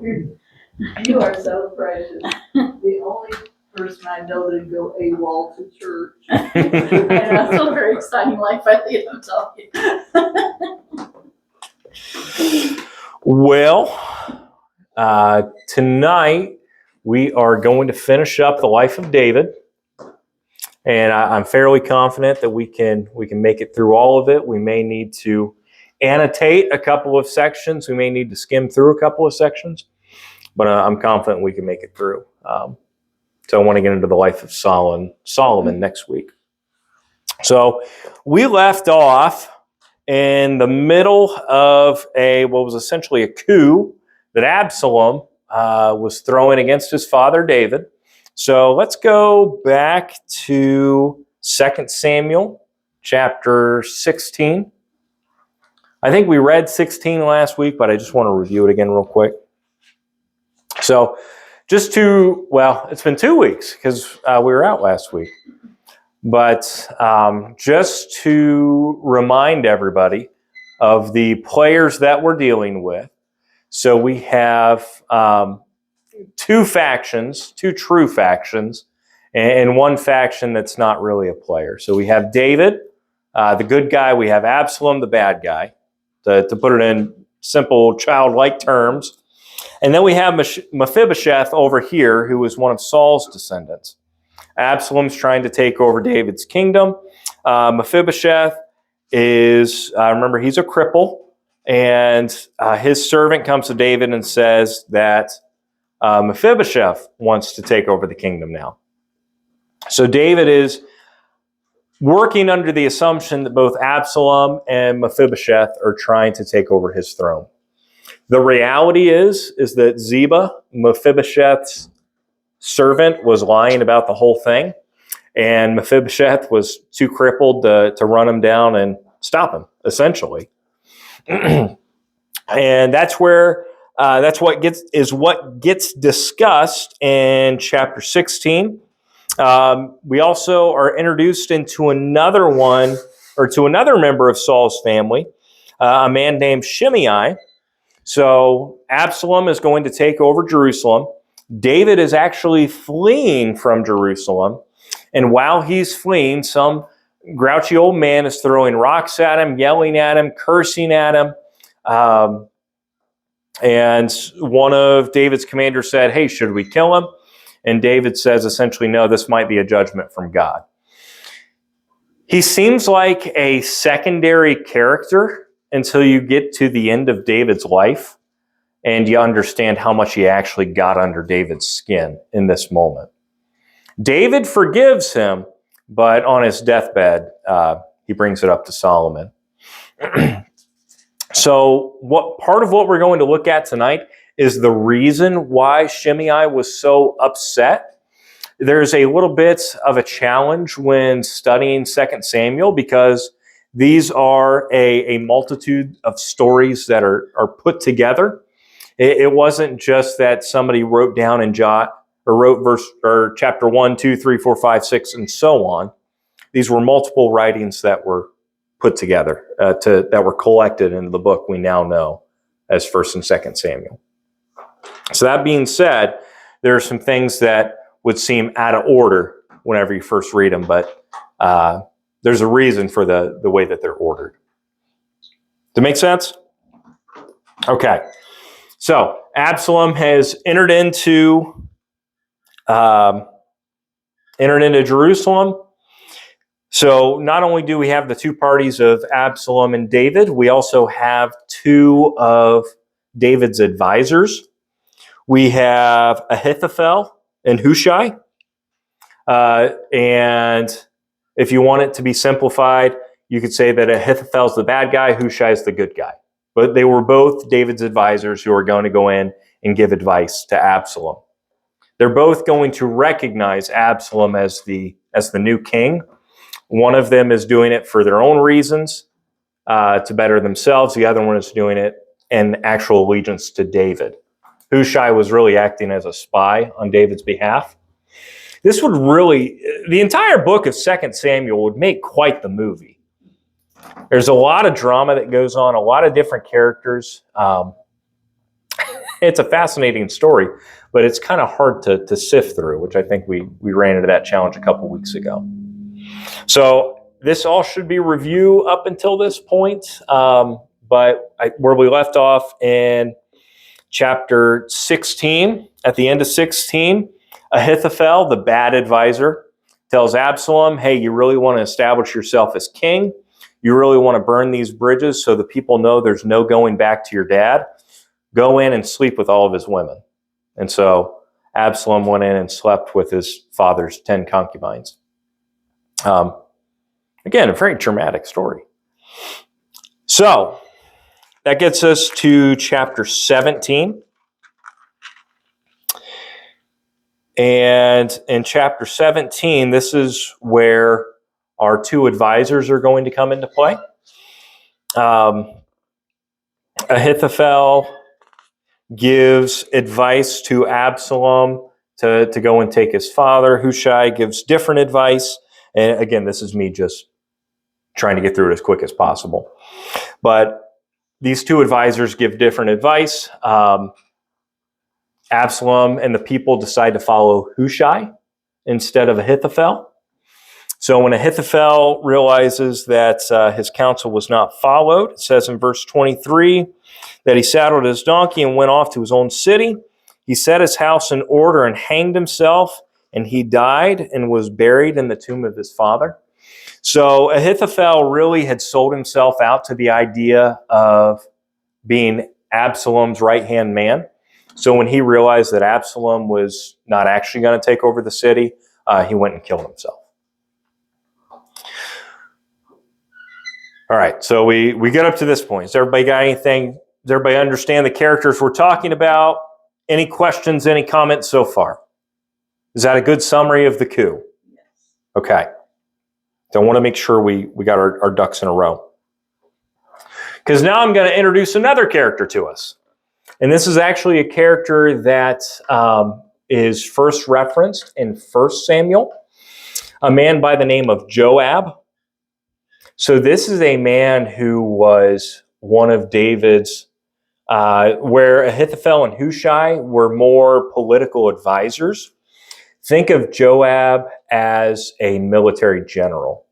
You are so precious. The only person I know that go AWOL to church. And that's so very exciting life I lead, I'm telling you. Well, tonight we are going to finish up the life of David, and I'm fairly confident that we can make it through all of it. We may need to annotate a couple of sections. We may need to skim through a couple of sections, but I'm confident we can make it through. So I want to get into the life of Solomon next week. So we left off in the middle of what was essentially a coup that Absalom was throwing against his father David. So let's go back to 2 Samuel chapter 16. I think we read 16 last week, but I just want to review it again real quick. So it's been 2 weeks because we were out last week. But just to remind everybody of the players that we're dealing with. So we have two true factions, and one faction that's not really a player. So we have David, the good guy. We have Absalom, the bad guy, to put it in simple childlike terms. And then we have Mephibosheth over here, who is one of Saul's descendants. Absalom's trying to take over David's kingdom. Mephibosheth is, remember, he's a cripple. And his servant comes to David and says that Mephibosheth wants to take over the kingdom now. So David is working under the assumption that both Absalom and Mephibosheth are trying to take over his throne. The reality is that Ziba, Mephibosheth's servant, was lying about the whole thing, and Mephibosheth was too crippled to run him down and stop him, essentially. And that's what gets discussed in chapter 16. We also are introduced into another member of Saul's family, a man named Shimei. So Absalom is going to take over Jerusalem. David is actually fleeing from Jerusalem. And while he's fleeing, some grouchy old man is throwing rocks at him, yelling at him, cursing at him. And one of David's commanders said, "Hey, should we kill him?" And David says essentially, "No, this might be a judgment from God." He seems like a secondary character until you get to the end of David's life and you understand how much he actually got under David's skin in this moment. David forgives him, but on his deathbed, he brings it up to Solomon. So part of what we're going to look at tonight is the reason why Shimei was so upset. There's a little bit of a challenge when studying 2 Samuel because these are a multitude of stories that are put together. It wasn't just that somebody wrote down and wrote chapter 1, 2, 3, 4, 5, 6, and so on. These were multiple writings that were put together, that were collected into the book we now know as 1 and 2 Samuel. So that being said, there are some things that would seem out of order whenever you first read them, but there's a reason for the way that they're ordered. Does that make sense? Okay. So Absalom has entered into Jerusalem. So not only do we have the two parties of Absalom and David, we also have two of David's advisors. We have Ahithophel and Hushai. And if you want it to be simplified, you could say that Ahithophel's the bad guy, Hushai is the good guy. But they were both David's advisors who are going to go in and give advice to Absalom. They're both going to recognize Absalom as the new king. One of them is doing it for their own reasons, to better themselves. The other one is doing it in actual allegiance to David. Hushai was really acting as a spy on David's behalf. This would really, the entire book of 2 Samuel would make quite the movie. There's a lot of drama that goes on, a lot of different characters. it's a fascinating story, but it's kind of hard to sift through, which I think we ran into that challenge a couple weeks ago. So this all should be review up until this point, but where we left off in chapter 16, at the end of 16, Ahithophel, the bad advisor, tells Absalom, hey, you really want to establish yourself as king? You really want to burn these bridges so the people know there's no going back to your dad? Go in and sleep with all of his women. And so Absalom went in and slept with his father's 10 concubines. Again, a very dramatic story. So that gets us to chapter 17. And in chapter 17, this is where our two advisors are going to come into play. Ahithophel gives advice to Absalom to go and take his father. Hushai gives different advice. And again, this is me just trying to get through it as quick as possible. But these two advisors give different advice. Absalom and the people decide to follow Hushai instead of Ahithophel. So when Ahithophel realizes that his counsel was not followed, it says in verse 23 that he saddled his donkey and went off to his own city. He set his house in order and hanged himself, and he died and was buried in the tomb of his father. So Ahithophel really had sold himself out to the idea of being Absalom's right-hand man. So when he realized that Absalom was not actually going to take over the city, he went and killed himself. All right, so we get up to this point. Has everybody got anything? Does everybody understand the characters we're talking about? Any questions, any comments so far? Is that a good summary of the coup? Yes. Okay. So I want to make sure we got our ducks in a row. Because now I'm going to introduce another character to us. And this is actually a character that is first referenced in 1 Samuel, a man by the name of Joab. So this is a man who was one of David's, where Ahithophel and Hushai were more political advisors. Think of Joab as a military general.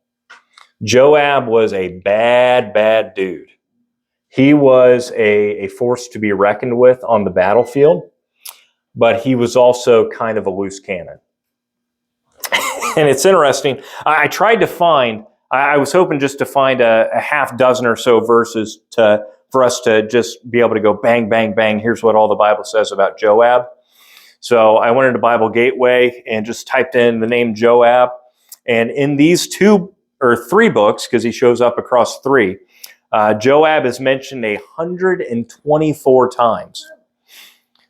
Joab was a bad, bad dude. He was a force to be reckoned with on the battlefield, but he was also kind of a loose cannon. And it's interesting. I tried to find, I was hoping just to find a half dozen or so verses for us to just be able to go bang, bang, bang. Here's what all the Bible says about Joab. So I went into Bible Gateway and just typed in the name Joab. And in these 2 or 3 books, because he shows up across 3, Joab is mentioned 124 times.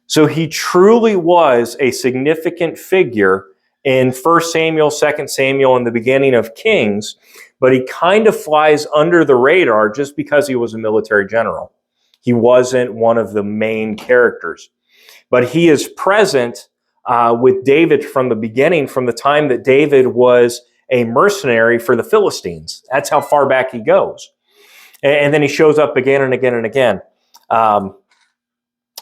So he truly was a significant figure in 1 Samuel, 2 Samuel, and the beginning of Kings, but he kind of flies under the radar just because he was a military general. He wasn't one of the main characters. But he is present with David from the beginning, from the time that David was a mercenary for the Philistines. That's how far back he goes. And then he shows up again and again and again.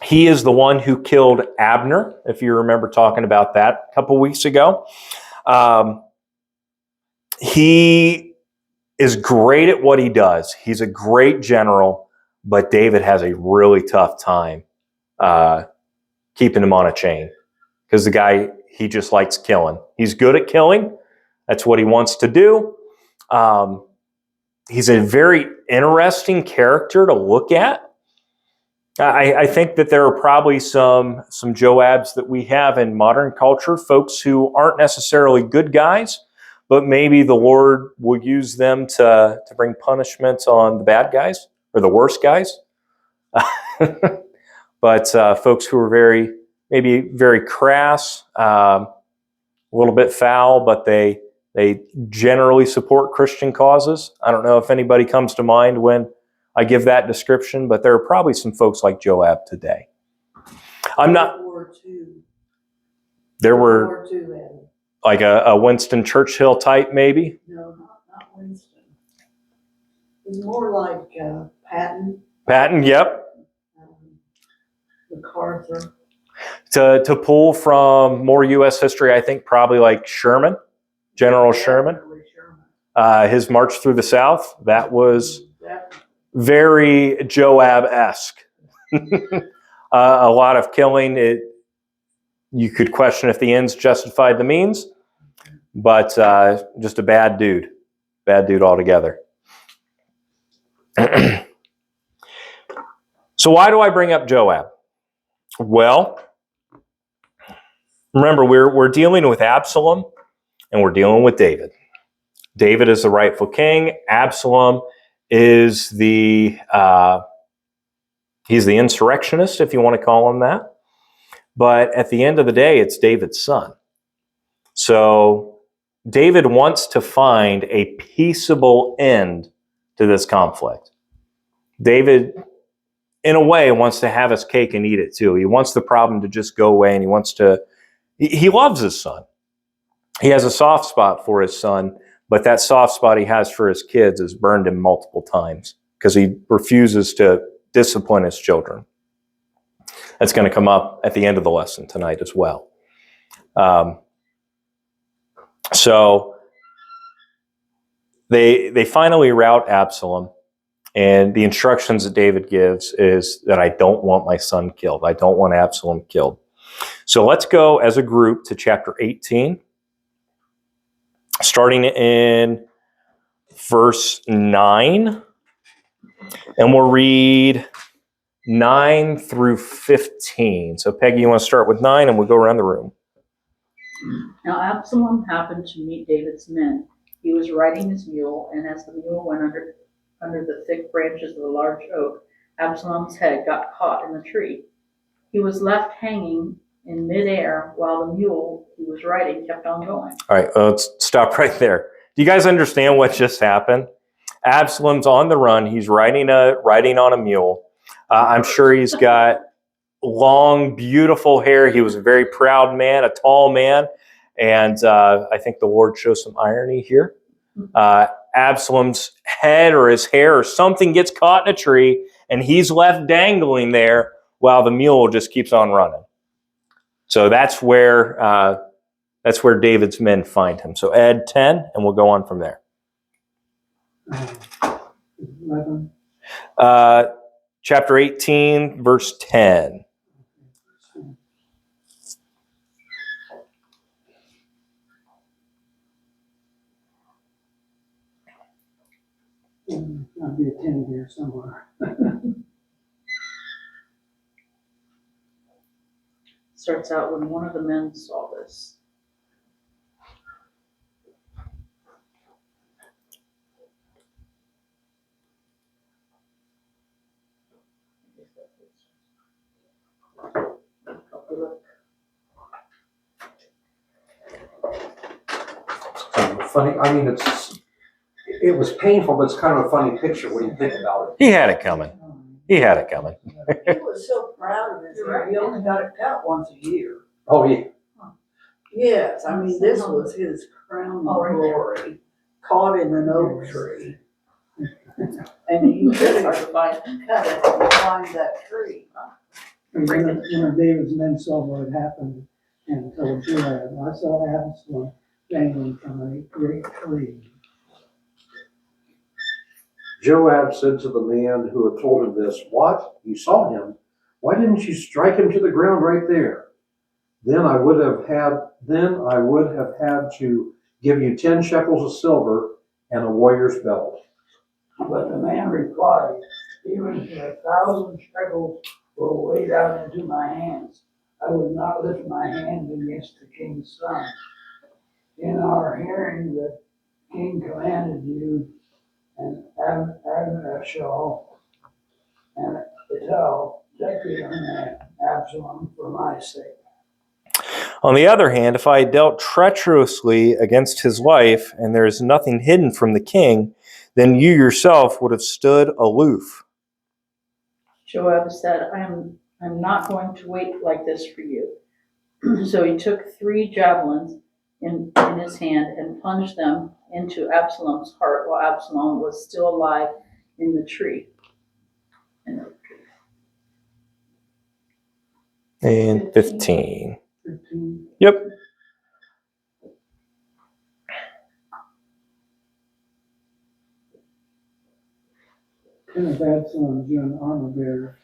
He is the one who killed Abner, if you remember talking about that a couple weeks ago. He is great at what he does. He's a great general, but David has a really tough time keeping him on a chain because the guy, he just likes killing. He's good at killing. That's what he wants to do. He's a very interesting character to look at. I think that there are probably some Joabs that we have in modern culture, folks who aren't necessarily good guys, but maybe the Lord will use them to bring punishment on the bad guys or the worst guys. But folks who are maybe very crass, a little bit foul, but they generally support Christian causes. I don't know if anybody comes to mind when I give that description, but there are probably some folks like Joab today. I'm not. There were like a Winston Churchill type, maybe. No, not Winston. It was more like Patton. Patton, yep. The cards are. To pull from more U.S. history, I think probably like Sherman, General Sherman, his march through the South. That was very Joab-esque. A lot of killing. You could question if the ends justified the means, but just a bad dude altogether. So why do I bring up Joab? Well, remember, we're dealing with Absalom and we're dealing with David. David is the rightful king. Absalom is he's the insurrectionist, if you want to call him that. But at the end of the day, it's David's son. So David wants to find a peaceable end to this conflict. David, in a way, wants to have his cake and eat it too. He wants the problem to just go away, and he loves his son. He has a soft spot for his son, but that soft spot he has for his kids has burned him multiple times because he refuses to discipline his children. That's going to come up at the end of the lesson tonight as well. So they finally rout Absalom, and the instructions that David gives is that I don't want my son killed. I don't want Absalom killed. So let's go as a group to chapter 18, starting in verse 9, and we'll read 9 through 15. So Peggy, you want to start with 9, and we'll go around the room. Now Absalom happened to meet David's men. He was riding his mule, and as the mule went under the thick branches of a large oak, Absalom's head got caught in the tree. He was left hanging in midair while the mule he was riding kept on going. All right, let's stop right there. Do you guys understand what just happened? Absalom's on the run. He's riding on a mule. I'm sure he's got long, beautiful hair. He was a very proud man, a tall man. And I think the Lord shows some irony here. Absalom's head or his hair or something gets caught in a tree, and he's left dangling there while the mule just keeps on running. So that's where David's men find him. So Ed, 10, and we'll go on from there. 11. Chapter 18, verse 10. I'll be a 10 here somewhere. Starts out when one of the men saw this. Funny, I mean, it was painful, but it's kind of a funny picture when you think about it. He had it coming. He was so proud of it. He only got it cut once a year. Oh, yeah. Yes, I mean, this was his crowning glory, caught in an oak tree. And he really cut it and find that tree. And one of David's men saw what had happened and told Joab, I saw Absalom dangling from a great tree. Joab said to the man who had told him this, "What? You saw him? Why didn't you strike him to the ground right there? Then I would have had to give you 10 shekels of silver and a warrior's belt." But the man replied, "Even if 1,000 shekels were weighed out into my hands, I would not lift my hand against the king's son. In our hearing, the king commanded you and Abishal and Ital, deputy on Absalom for my sake." On the other hand, if I dealt treacherously against his life, and there is nothing hidden from the king, then you yourself would have stood aloof. Joab said, I'm not going to wait like this for you. So he took 3 javelins in his hand and plunged them into Absalom's heart while Absalom was still alive in the tree. And 15. 15. Yep. King of Absalom, young armor bearer,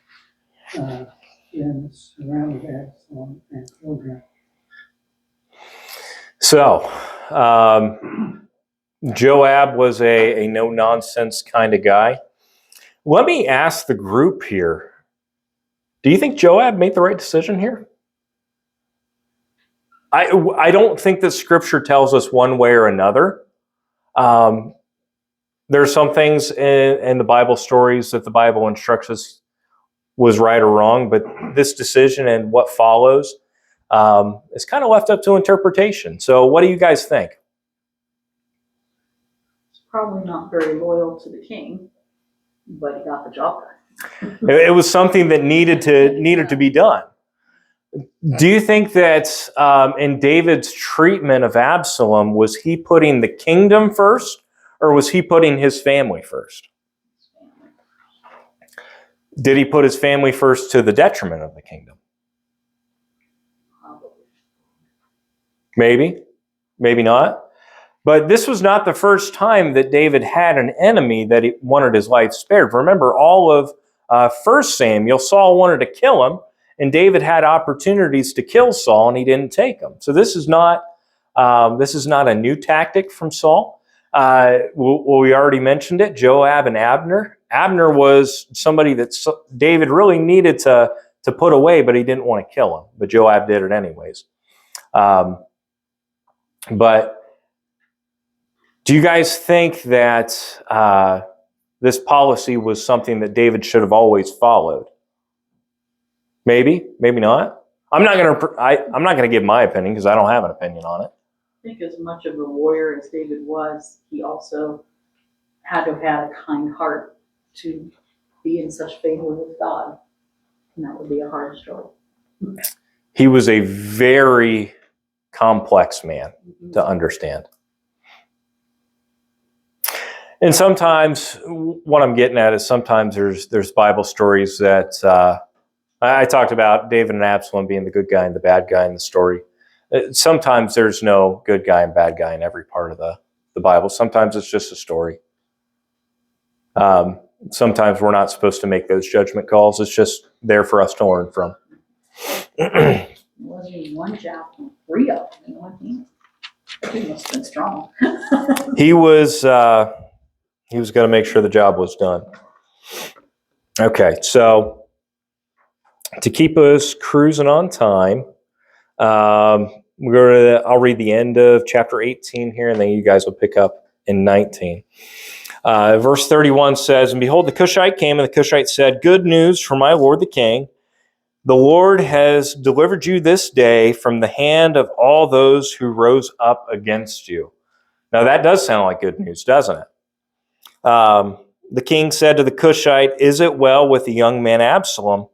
then surrounded Absalom and killed him. So, Joab was a no-nonsense kind of guy. Let me ask the group here. Do you think Joab made the right decision here? I don't think that Scripture tells us one way or another. There are some things in the Bible stories that the Bible instructs us was right or wrong, but this decision and what follows is kind of left up to interpretation. So what do you guys think? He's probably not very loyal to the king, but he got the job done. It was something that needed to be done. Do you think that in David's treatment of Absalom, was he putting the kingdom first, or was he putting his family first? Did he put his family first to the detriment of the kingdom? Maybe, maybe not. But this was not the first time that David had an enemy that he wanted his life spared. Remember, all of 1 Samuel, Saul wanted to kill him, and David had opportunities to kill Saul, and he didn't take them. So this is not a new tactic from Saul. We already mentioned it, Joab and Abner. Abner was somebody that David really needed to put away, but he didn't want to kill him. But Joab did it anyways. But do you guys think that this policy was something that David should have always followed? Maybe, maybe not. I'm not gonna give my opinion because I don't have an opinion on it. I think as much of a warrior as David was, he also had to have had a kind heart to be in such favor with God. And that would be a hard struggle. He was a very complex man to understand. And sometimes what I'm getting at is sometimes there's Bible stories that I talked about David and Absalom being the good guy and the bad guy in the story. Sometimes there's no good guy and bad guy in every part of the Bible. Sometimes it's just a story. Sometimes we're not supposed to make those judgment calls. It's just there for us to learn from. It wasn't even one chapter, 3 of them. You know what I mean? He must have been strong. He was going to make sure the job was done. Okay, so to keep us cruising on time, I'll read the end of chapter 18 here, and then you guys will pick up in 19. Verse 31 says, "And behold, the Cushite came, and the Cushite said, 'Good news for my lord the king. The Lord has delivered you this day from the hand of all those who rose up against you.'" Now that does sound like good news, doesn't it? The king said to the Cushite, "Is it well with the young man Absalom?"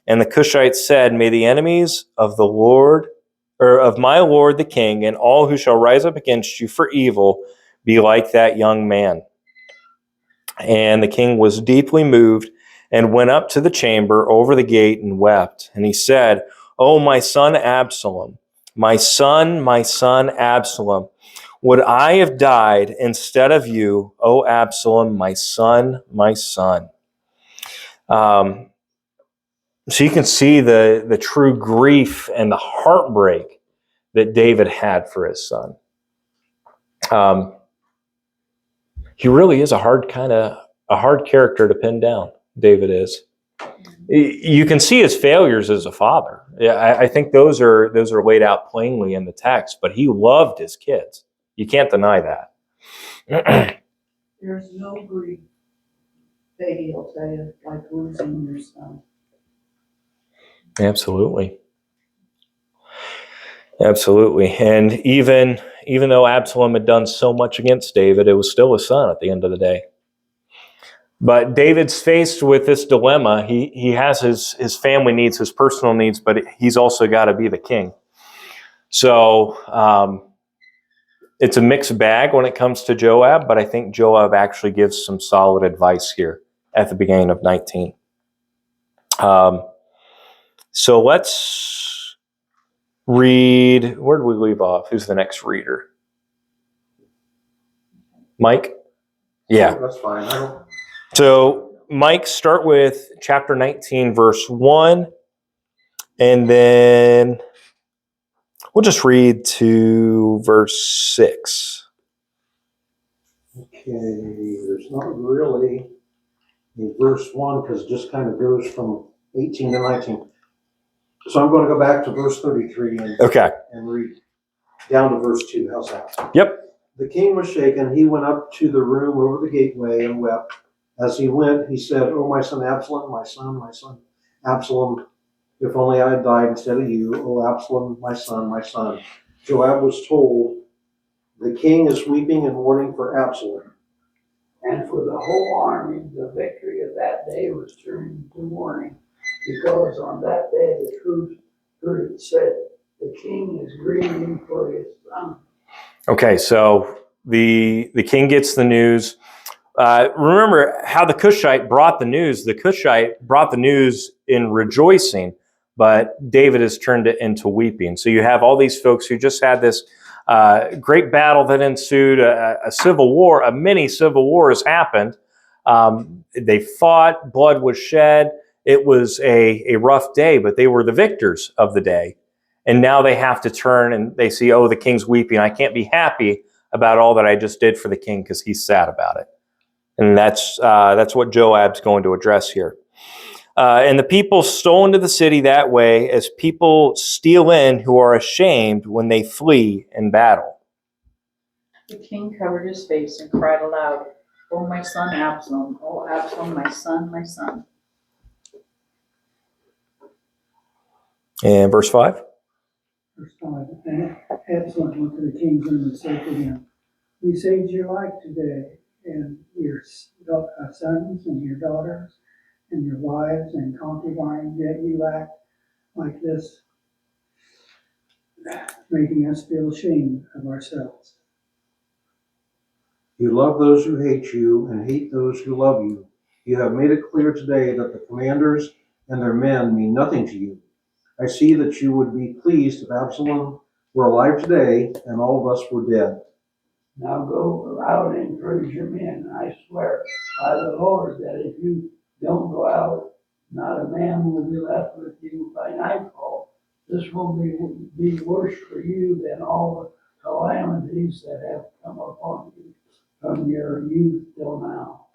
And the Cushite said, "May the enemies of the Lord, or of my lord the king, and all who shall rise up against you for evil, be like that young man." And the king was deeply moved and went up to the chamber over the gate and wept. And he said, "Oh, my son Absalom, my son Absalom, would I have died instead of you, O Absalom, my son, my son." So you can see the true grief and the heartbreak that David had for his son. He really is a hard character to pin down. David is. You can see his failures as a father. Yeah, I think those are laid out plainly in the text. But he loved his kids. You can't deny that. There's no grief, Peggy will tell you, like losing your son. Absolutely. Absolutely. And even though Absalom had done so much against David, it was still his son at the end of the day. But David's faced with this dilemma. He has his family needs, his personal needs, but he's also got to be the king. So it's a mixed bag when it comes to Joab, but I think Joab actually gives some solid advice here at the beginning of 19. So let's read. Where did we leave off? Who's the next reader? Mike? Yeah. That's fine. I don't, So, Mike, start with chapter 19, verse 1, and then we'll just read to verse 6. okay, there's not really in verse 1 because it just kind of goes from 18 to 19. So I'm going to go back to verse 33 Okay. and read down to verse 2. How's that? Yep. The king was shaken. He went up to the room over the gateway and wept. As he went, he said, "Oh, my son Absalom, my son, Absalom, if only I had died instead of you. Oh, Absalom, my son, my son." Joab was told, "The king is weeping and mourning for Absalom." And for the whole army, the victory of that day was turned to mourning, because on that day the troops heard it said, "The king is grieving for his son." Okay, so the king gets the news. Remember how the Cushite brought the news. The Cushite brought the news in rejoicing, but David has turned it into weeping. So you have all these folks who just had this great battle that ensued, a civil war, a mini civil war has happened. They fought, blood was shed. It was a rough day, but they were the victors of the day. And now they have to turn and they see, oh, the king's weeping. I can't be happy about all that I just did for the king because he's sad about it. And that's what Joab's going to address here. And the people stole into the city that way as people steal in who are ashamed when they flee in battle. The king covered his face and cried aloud, "Oh, my son Absalom, oh, Absalom, my son, my son." And verse 5. Verse 5, and Absalom went to the king's room and said to him, "We saved your life today, and your sons and your daughters and your wives and concubines, yet you act like this, making us feel ashamed of ourselves." You love those who hate you and hate those who love you. You have made it clear today that the commanders and their men mean nothing to you. I see that you would be pleased if Absalom were alive today and all of us were dead. Now go out and encourage your men. I swear by the Lord that if you don't go out, not a man will be left with you by nightfall. This will be worse for you than all the calamities that have come upon you from your youth till now.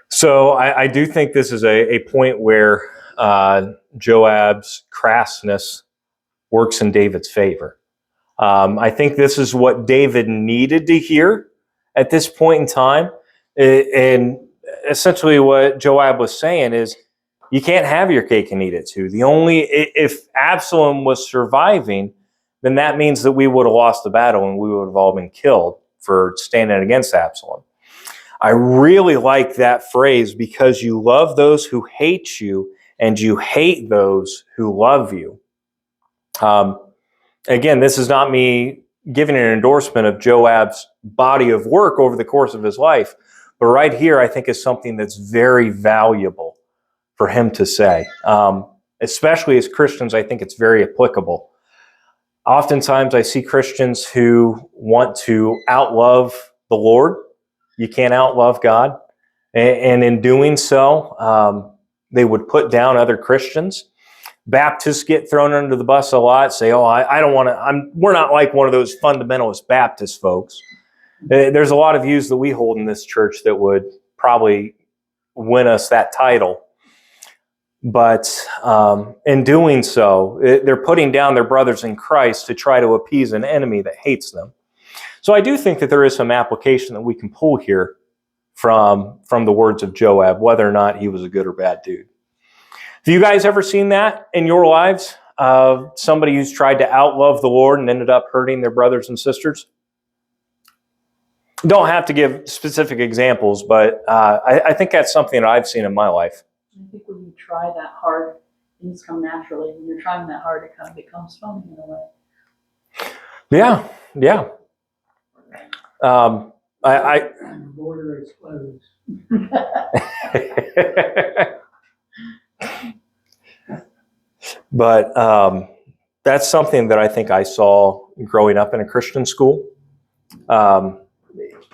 So I do think this is a point where Joab's crassness works in David's favor. I think this is what David needed to hear at this point in time. And essentially what Joab was saying is, you can't have your cake and eat it too. If Absalom was surviving, then that means that we would have lost the battle and we would have all been killed for standing against Absalom. I really like that phrase, because you love those who hate you and you hate those who love you. Again, this is not me giving an endorsement of Joab's body of work over the course of his life, but right here I think is something that's very valuable for him to say. Especially as Christians, I think it's very applicable. Oftentimes I see Christians who want to outlove the Lord. You can't outlove God. And in doing so, they would put down other Christians. Baptists get thrown under the bus a lot, say, oh, I don't want to, we're not like one of those fundamentalist Baptist folks. There's a lot of views that we hold in this church that would probably win us that title. But in doing so, they're putting down their brothers in Christ to try to appease an enemy that hates them. So I do think that there is some application that we can pull here from the words of Joab, whether or not he was a good or bad dude. Have you guys ever seen that in your lives? Somebody who's tried to outlove the Lord and ended up hurting their brothers and sisters? You don't have to give specific examples, but I think that's something that I've seen in my life. I think when you try that hard, things come naturally. When you're trying that hard, it kind of becomes funny in a way. Yeah. And the border is closed. But that's something that I think I saw growing up in a Christian school.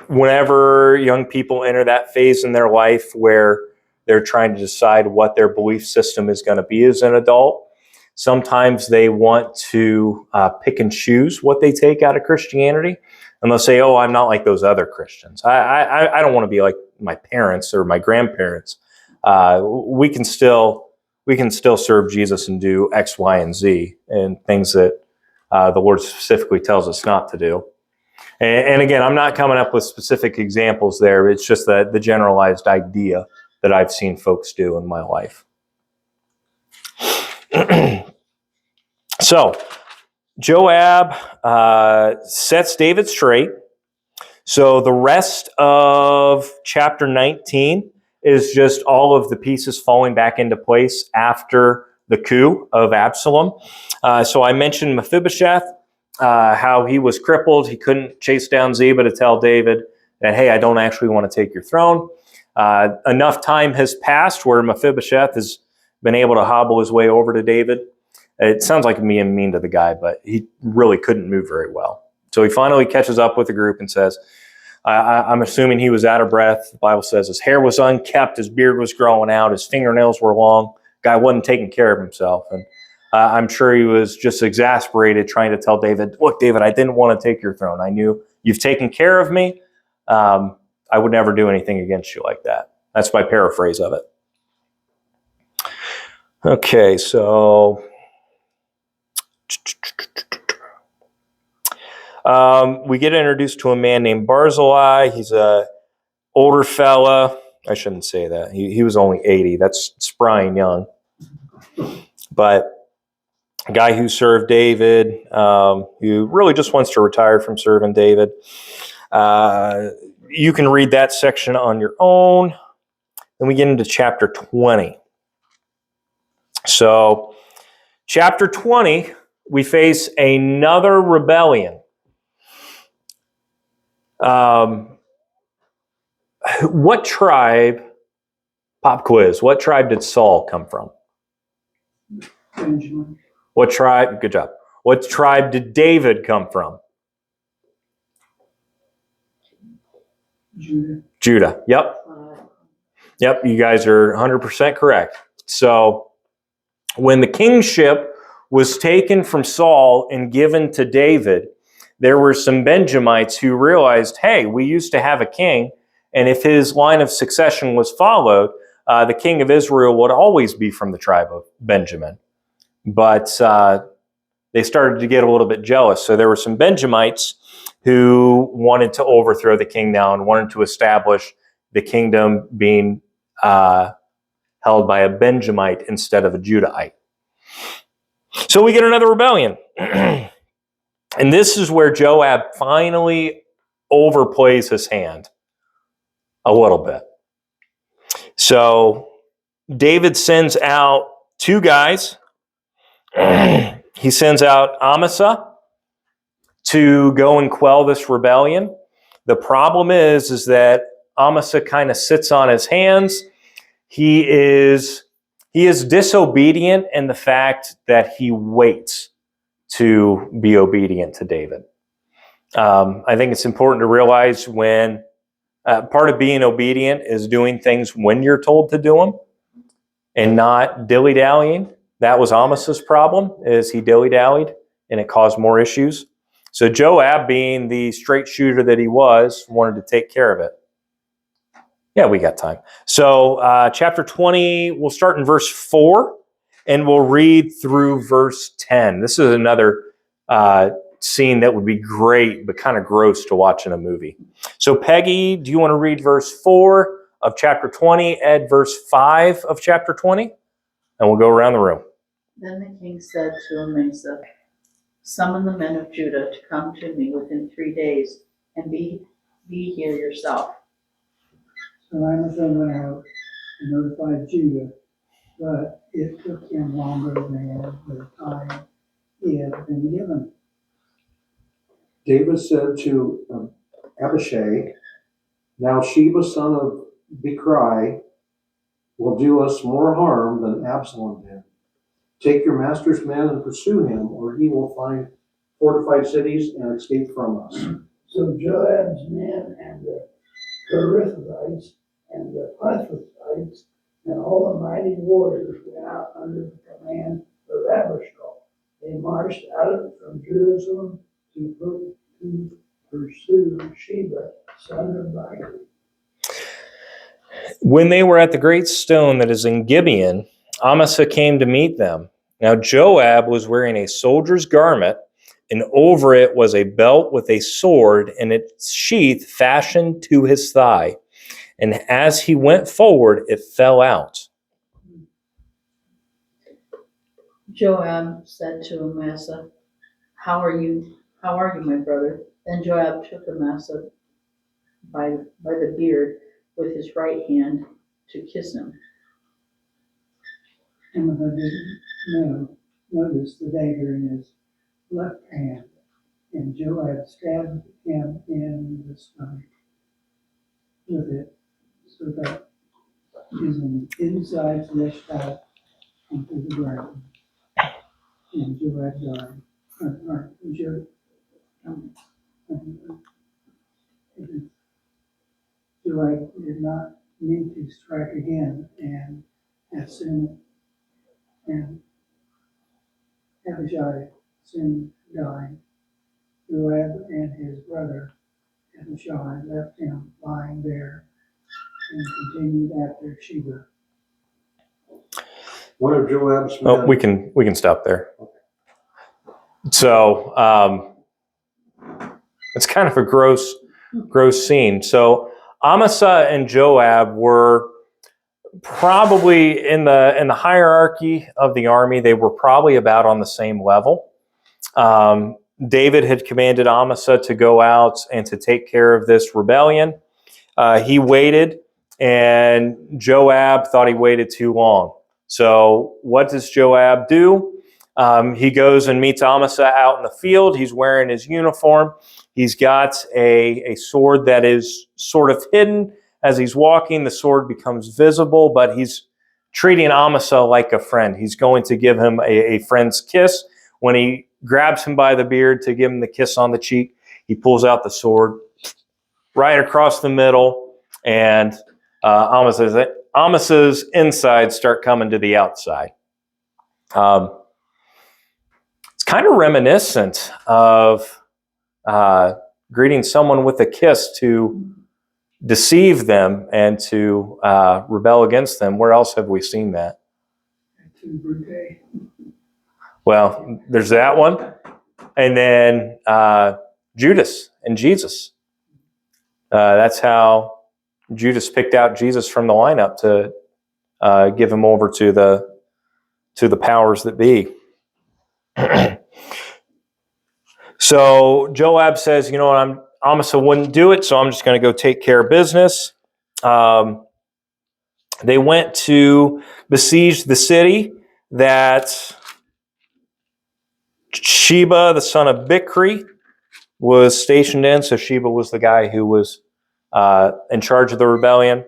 Whenever young people enter that phase in their life where they're trying to decide what their belief system is going to be as an adult, sometimes they want to pick and choose what they take out of Christianity. And they'll say, oh, I'm not like those other Christians. I don't want to be like my parents or my grandparents. We can still serve Jesus and do X, Y, and Z, and things that the Lord specifically tells us not to do. And again, I'm not coming up with specific examples there. It's just the generalized idea that I've seen folks do in my life. So, Joab sets David straight. So the rest of chapter 19 is just all of the pieces falling back into place after the coup of Absalom. So I mentioned Mephibosheth, how he was crippled. He couldn't chase down Ziba to tell David that, hey, I don't actually want to take your throne. Enough time has passed where Mephibosheth has been able to hobble his way over to David. It sounds like me and mean to the guy, but he really couldn't move very well. So he finally catches up with the group and says, I'm assuming he was out of breath. The Bible says his hair was unkept, his beard was growing out, his fingernails were long. Guy wasn't taking care of himself. And I'm sure he was just exasperated trying to tell David, look, David, I didn't want to take your throne. I knew you've taken care of me. I would never do anything against you like that. That's my paraphrase of it. Okay, so we get introduced to a man named Barzillai. He's a older fella. I shouldn't say that. He was only 80. That's spry and young. But a guy who served David, who really just wants to retire from serving David. You can read that section on your own. Then we get into chapter 20. So, chapter 20, we face another rebellion. What tribe, pop quiz, what tribe did Saul come from? Benjamin, What tribe, good job. What tribe did David come from? Judah. Judah, yep. Yep, you guys are 100% correct. So, when the kingship was taken from Saul and given to David, there were some Benjamites who realized, hey, we used to have a king, and if his line of succession was followed, the king of Israel would always be from the tribe of Benjamin. But they started to get a little bit jealous. So there were some Benjamites who wanted to overthrow the king now and wanted to establish the kingdom being held by a Benjamite instead of a Judahite. So we get another rebellion. And this is where Joab finally overplays his hand a little bit. So David sends out two guys. He sends out Amasa to go and quell this rebellion. The problem is that Amasa kind of sits on his hands. He is disobedient in the fact that he waits to be obedient to David. I think it's important to realize when part of being obedient is doing things when you're told to do them and not dilly-dallying. That was Amasa's problem, is he dilly-dallied and it caused more issues. So Joab, being the straight shooter that he was, wanted to take care of it. Yeah, we got time. So chapter 20, we'll start in verse 4, and we'll read through verse 10. This is another scene that would be great, but kind of gross to watch in a movie. So Peggy, do you want to read verse 4 of chapter 20, Ed, verse 5 of chapter 20? And we'll go around the room. Then the king said to Amasa, summon the men of Judah to come to me within 3 days, and be here yourself. So Amasa went out and notified Judah, but it took him longer than the time he had been given. David said to Abishai, now Sheba son of Bichri will do us more harm than Absalom did. Take your master's men and pursue him, or he will find fortified cities and escape from us. So Joab's men and the Cherethites and the Pelethites and all the mighty warriors went out under the command of Abishai. They marched out from Jerusalem to pursue Sheba, son of Bichri. When they were at the great stone that is in Gibeon, Amasa came to meet them. Now Joab was wearing a soldier's garment, and over it was a belt with a sword in its sheath fashioned to his thigh. And as he went forward, it fell out. Joab said to Amasa, How are you, my brother? Then Joab took Amasa by the beard with his right hand to kiss him. Amasa didn't notice the dagger in his left hand, and Joab stabbed him in the stomach with it, so that his inside flesh out onto the ground. And Joab died. Joab did not need to strike again, and as soon and Abishai soon died. Joab and his brother Abishai left him lying there and continued after Sheba. One of Joab's men. Oh, we can stop there. So it's kind of a gross scene. So Amasa and Joab were probably in the hierarchy of the army. They were probably about on the same level. David had commanded Amasa to go out and to take care of this rebellion. He waited, and Joab thought he waited too long. So what does Joab do? He goes and meets Amasa out in the field. He's wearing his uniform. He's got a sword that is sort of hidden. As he's walking, the sword becomes visible, but he's treating Amasa like a friend. He's going to give him a friend's kiss. When he grabs him by the beard to give him the kiss on the cheek, he pulls out the sword right across the middle, and Amasa's insides start coming to the outside. It's kind of reminiscent of greeting someone with a kiss to deceive them and to rebel against them. Where else have we seen that? Well, there's that one. And then Judas and Jesus. That's how Judas picked out Jesus from the lineup to give him over to the powers that be. So Joab says, you know what, Amasa wouldn't do it, so I'm just going to go take care of business. They went to besiege the city that Sheba, the son of Bichri, was stationed in. So Sheba was the guy who was in charge of the rebellion.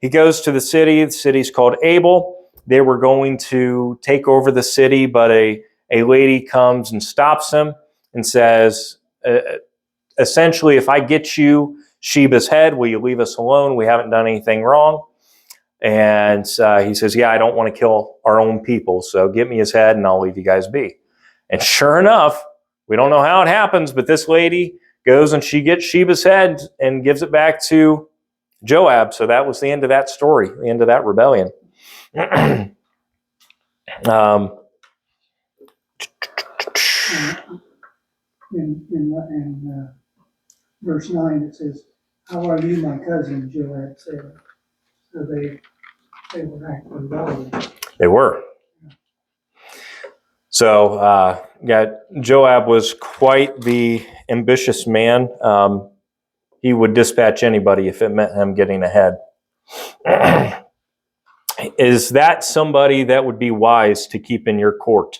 He goes to the city. The city's called Abel. They were going to take over the city, but a lady comes and stops him and says, essentially, if I get you Sheba's head, will you leave us alone? We haven't done anything wrong. And he says, yeah, I don't want to kill our own people, so get me his head and I'll leave you guys be. And sure enough, we don't know how it happens, but this lady goes and she gets Sheba's head and gives it back to Joab. So that was the end of that story, the end of that rebellion. In verse 9 it says, "How are you, my cousin?" Joab said. So they were actually rebelling. They were. So, Joab was quite the ambitious man. He would dispatch anybody if it meant him getting ahead. Is that somebody that would be wise to keep in your court?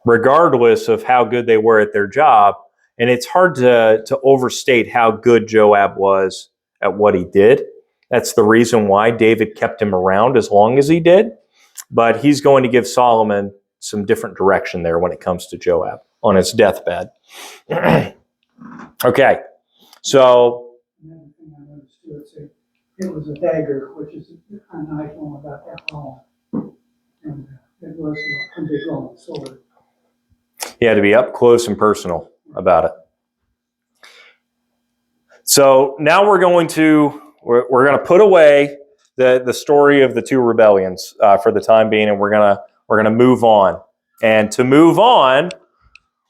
Regardless of how good they were at their job. And it's hard to overstate how good Joab was at what he did. That's the reason why David kept him around as long as he did. but he's going to give Solomon some different direction there when it comes to Joab on his deathbed. Okay, so Another thing I noticed too, it was a dagger, which is a knife only about that long. And it was a big long sword. he had to be up close and personal about it. So now we're going to put away the story of the two rebellions for the time being, and we're gonna move on. And to move on,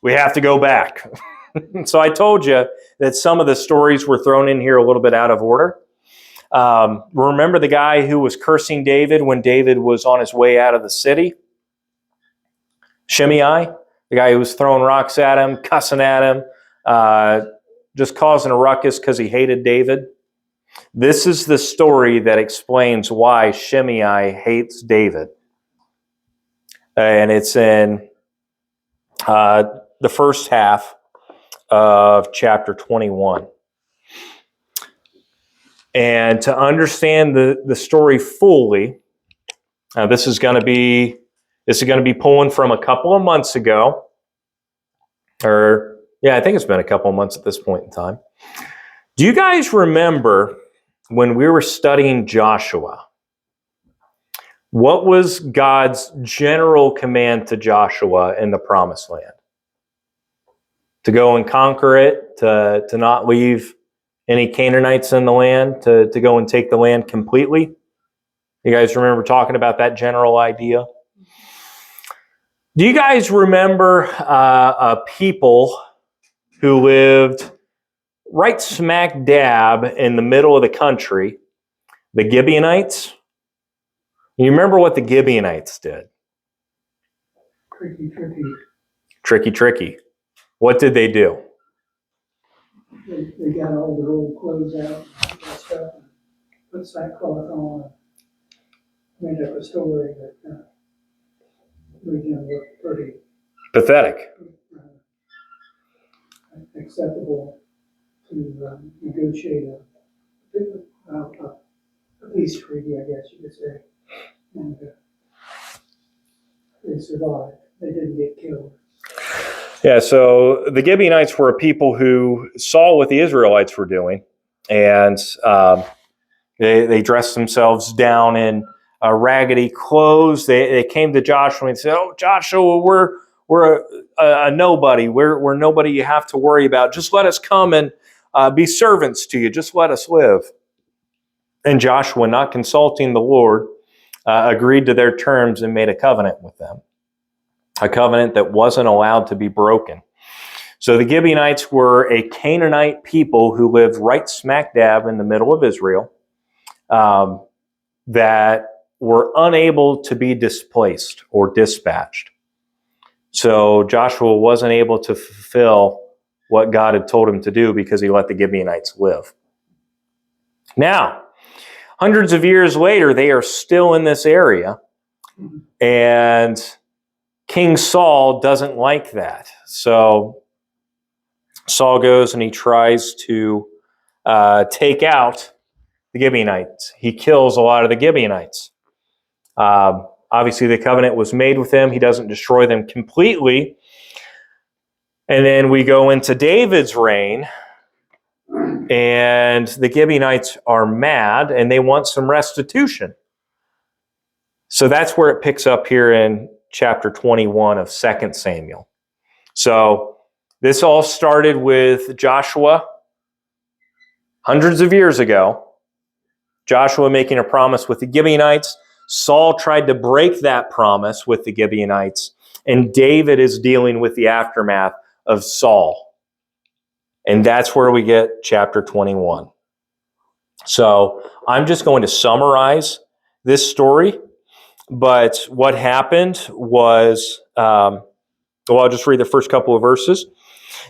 we have to go back. So I told you that some of the stories were thrown in here a little bit out of order. Remember the guy who was cursing David when David was on his way out of the city? Shimei, the guy who was throwing rocks at him, cussing at him, just causing a ruckus because he hated David. This is the story that explains why Shimei hates David. And it's in the first half of chapter 21. And to understand the story fully, this is going to be pulling from a couple of months ago, I think it's been a couple of months at this point in time. Do you guys remember when we were studying Joshua? What was God's general command to Joshua in the Promised Land? To go and conquer it, to not leave any Canaanites in the land, to go and take the land completely? You guys remember talking about that general idea? Do you guys remember a people who lived right smack dab in the middle of the country, the Gibeonites? You remember what the Gibeonites did? Tricky. What did they do? They got all their old clothes out and that stuff and put sackcloth on and made up a story that made them look pretty Pathetic. acceptable to negotiate a peace treaty, I guess you could say. And they survived. They didn't get killed. Yeah, so the Gibeonites were a people who saw what the Israelites were doing, and they dressed themselves down in raggedy clothes. They came to Joshua and said, "Oh, Joshua, we're a nobody. We're nobody you have to worry about. Just let us come and be servants to you. Just let us live." And Joshua, not consulting the Lord, agreed to their terms and made a covenant with them. A covenant that wasn't allowed to be broken. So the Gibeonites were a Canaanite people who lived right smack dab in the middle of Israel, that were unable to be displaced or dispatched. So Joshua wasn't able to fulfill what God had told him to do because he let the Gibeonites live. Now, hundreds of years later, they are still in this area, and King Saul doesn't like that. So Saul goes and he tries to take out the Gibeonites. He kills a lot of the Gibeonites. Obviously, the covenant was made with them. He doesn't destroy them completely. And then we go into David's reign, and the Gibeonites are mad and they want some restitution. So that's where it picks up here in chapter 21 of 2 Samuel. So this all started with Joshua hundreds of years ago. Joshua making a promise with the Gibeonites. Saul tried to break that promise with the Gibeonites. And David is dealing with the aftermath of Saul. And that's where we get chapter 21. So I'm just going to summarize this story. But what happened was, I'll just read the first couple of verses.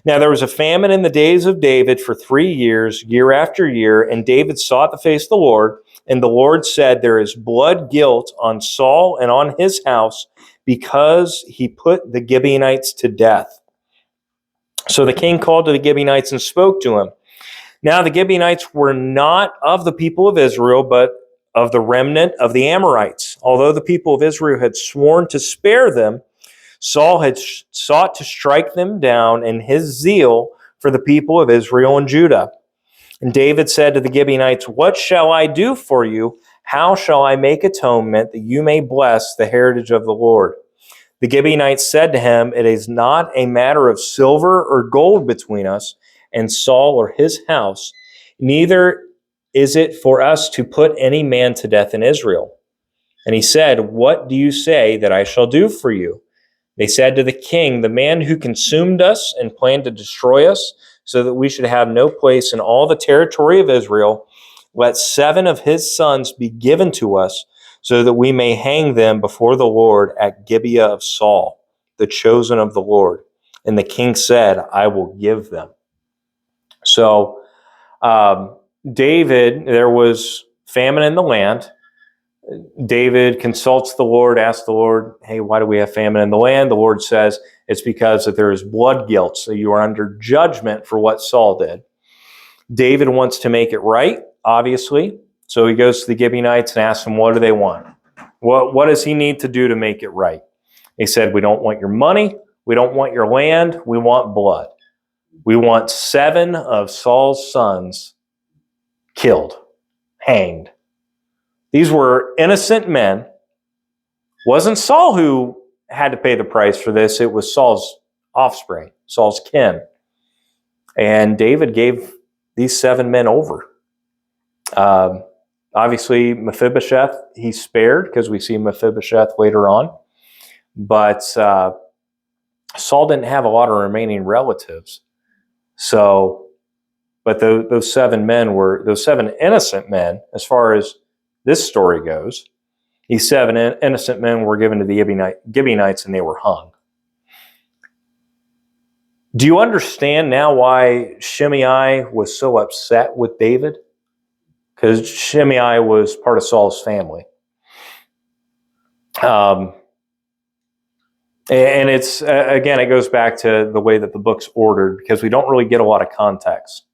Now there was a famine in the days of David for 3 years, year after year, and David sought the face of the Lord, and the Lord said, "There is blood guilt on Saul and on his house, because he put the Gibeonites to death." So the king called to the Gibeonites and spoke to him. Now the Gibeonites were not of the people of Israel, but of the remnant of the Amorites. Although the people of Israel had sworn to spare them, Saul had sought to strike them down in his zeal for the people of Israel and Judah. And David said to the Gibeonites, "What shall I do for you? How shall I make atonement that you may bless the heritage of the Lord?" The Gibeonites said to him, "It is not a matter of silver or gold between us and Saul or his house, neither is it for us to put any man to death in Israel." And he said, "What do you say that I shall do for you?" They said to the king, "The man who consumed us and planned to destroy us so that we should have no place in all the territory of Israel, let 7 of his sons be given to us so that we may hang them before the Lord at Gibeah of Saul, the chosen of the Lord." And the king said, "I will give them." So David, there was famine in the land. David consults the Lord, asks the Lord, "Hey, why do we have famine in the land?" The Lord says, "It's because that there is blood guilt, so you are under judgment for what Saul did." David wants to make it right, obviously. So he goes to the Gibeonites and asks them, what do they want? What does he need to do to make it right? He said, "We don't want your money. We don't want your land. We want blood. We want 7 of Saul's sons killed, hanged." These were innocent men. Wasn't Saul who had to pay the price for this. It was Saul's offspring, Saul's kin. And David gave these 7 men over. Obviously, Mephibosheth, he's spared because we see Mephibosheth later on. But Saul didn't have a lot of remaining relatives. So, but those 7 men were, those 7 innocent men, as far as this story goes, these 7 innocent men were given to the Gibeonites and they were hung. Do you understand now why Shimei was so upset with David? Because Shimei was part of Saul's family. And it's, again, it goes back to the way that the book's ordered, because we don't really get a lot of context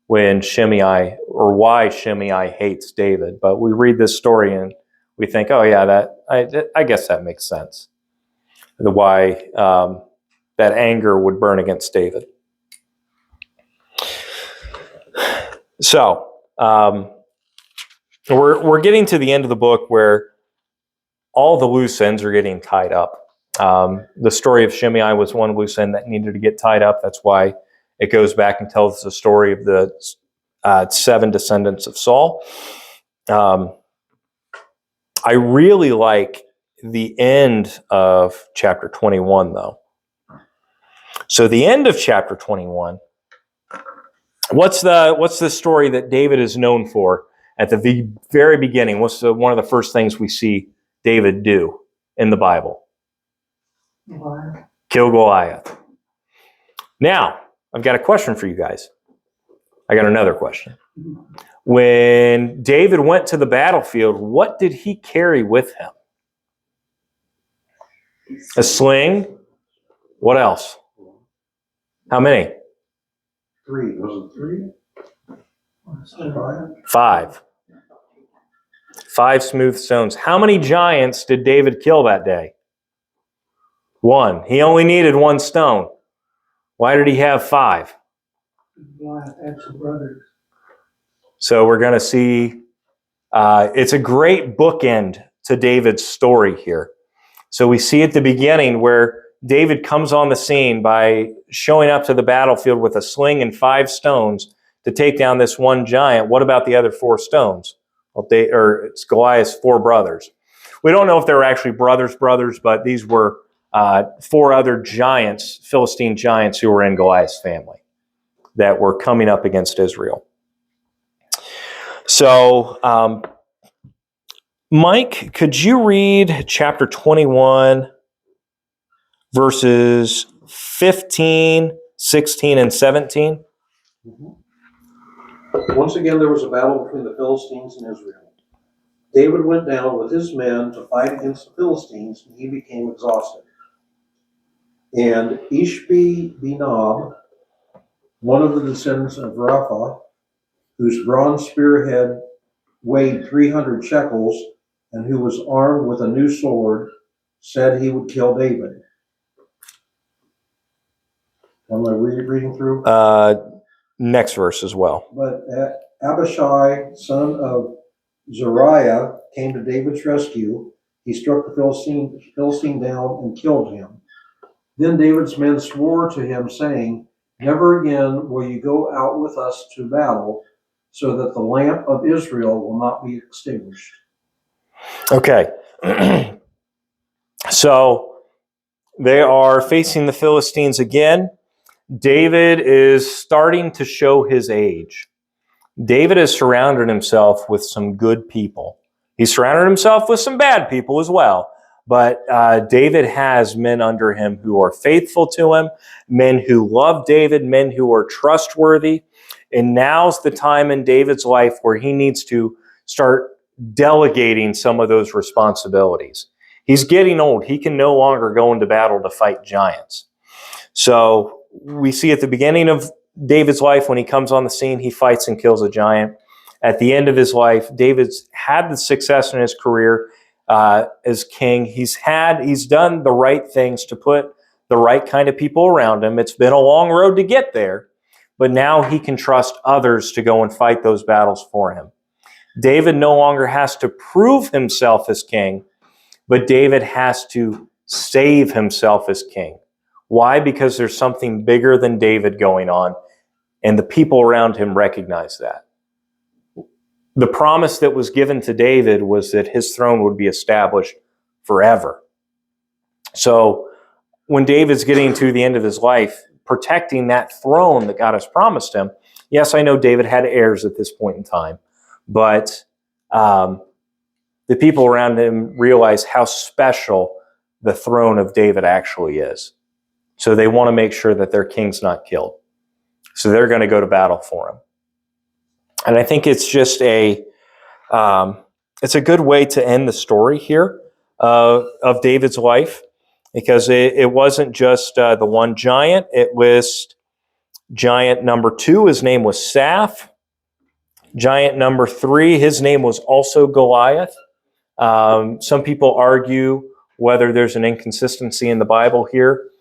when Shimei, or why Shimei hates David. But we read this story and we think, oh yeah, I guess that makes sense. The why that anger would burn against David. So we're getting to the end of the book where all the loose ends are getting tied up. The story of Shimei was one loose end that needed to get tied up. That's why it goes back and tells the story of the 7 descendants of Saul. I really like the end of chapter 21, though. So the end of chapter 21, what's the story that David is known for at the very beginning? What's one of the first things we see David do in the Bible? Kill Goliath. Now, I've got a question for you guys. I got another question. When David went to the battlefield, what did he carry with him? A sling. What else? How many? 3. Was it 3? 5. 5 smooth stones. How many giants did David kill that day? 1. He only needed 1 stone. Why did he have 5? Goliath had some brothers. So we're going to see, it's a great bookend to David's story here. So we see at the beginning where David comes on the scene by showing up to the battlefield with a sling and 5 stones to take down this 1 giant. What about the other 4 stones? Well, it's Goliath's 4 brothers. We don't know if they were actually brothers, but these were 4 other giants, Philistine giants, who were in Goliath's family that were coming up against Israel. So, Mike, could you read chapter 21, verses 15, 16, and 17? Once again, there was a battle between the Philistines and Israel. David went down with his men to fight against the Philistines, and he became exhausted. And Ishbi-Benob, one of the descendants of Rapha, whose bronze spearhead weighed 300 shekels, and who was armed with a new sword, said he would kill David. Am I reading through? Next verse as well. But Abishai, son of Zeruiah, came to David's rescue. He struck the Philistine down and killed him. Then David's men swore to him, saying, "Never again will you go out with us to battle, so that the lamp of Israel will not be extinguished." Okay. So they are facing the Philistines again. David is starting to show his age. David has surrounded himself with some good people. He's surrounded himself with some bad people as well. But David has men under him who are faithful to him, men who love David, men who are trustworthy. And now's the time in David's life where he needs to start delegating some of those responsibilities. He's getting old. He can no longer go into battle to fight giants. So we see at the beginning of David's life, when he comes on the scene, he fights and kills a giant. At the end of his life, David's had the success in his career as king. He's done the right things to put the right kind of people around him. It's been a long road to get there, but now he can trust others to go and fight those battles for him. David no longer has to prove himself as king, but David has to save himself as king. Why? Because there's something bigger than David going on, and the people around him recognize that. The promise that was given to David was that his throne would be established forever. So when David's getting to the end of his life, protecting that throne that God has promised him, yes, I know David had heirs at this point in time, but the people around him realize how special the throne of David actually is. So they want to make sure that their king's not killed. So they're going to go to battle for him. And I think it's just it's a good way to end the story here of David's life, because it wasn't just the one giant. It was giant number 2. His name was Saph. Giant number 3, his name was also Goliath. Some people argue whether there's an inconsistency in the Bible here.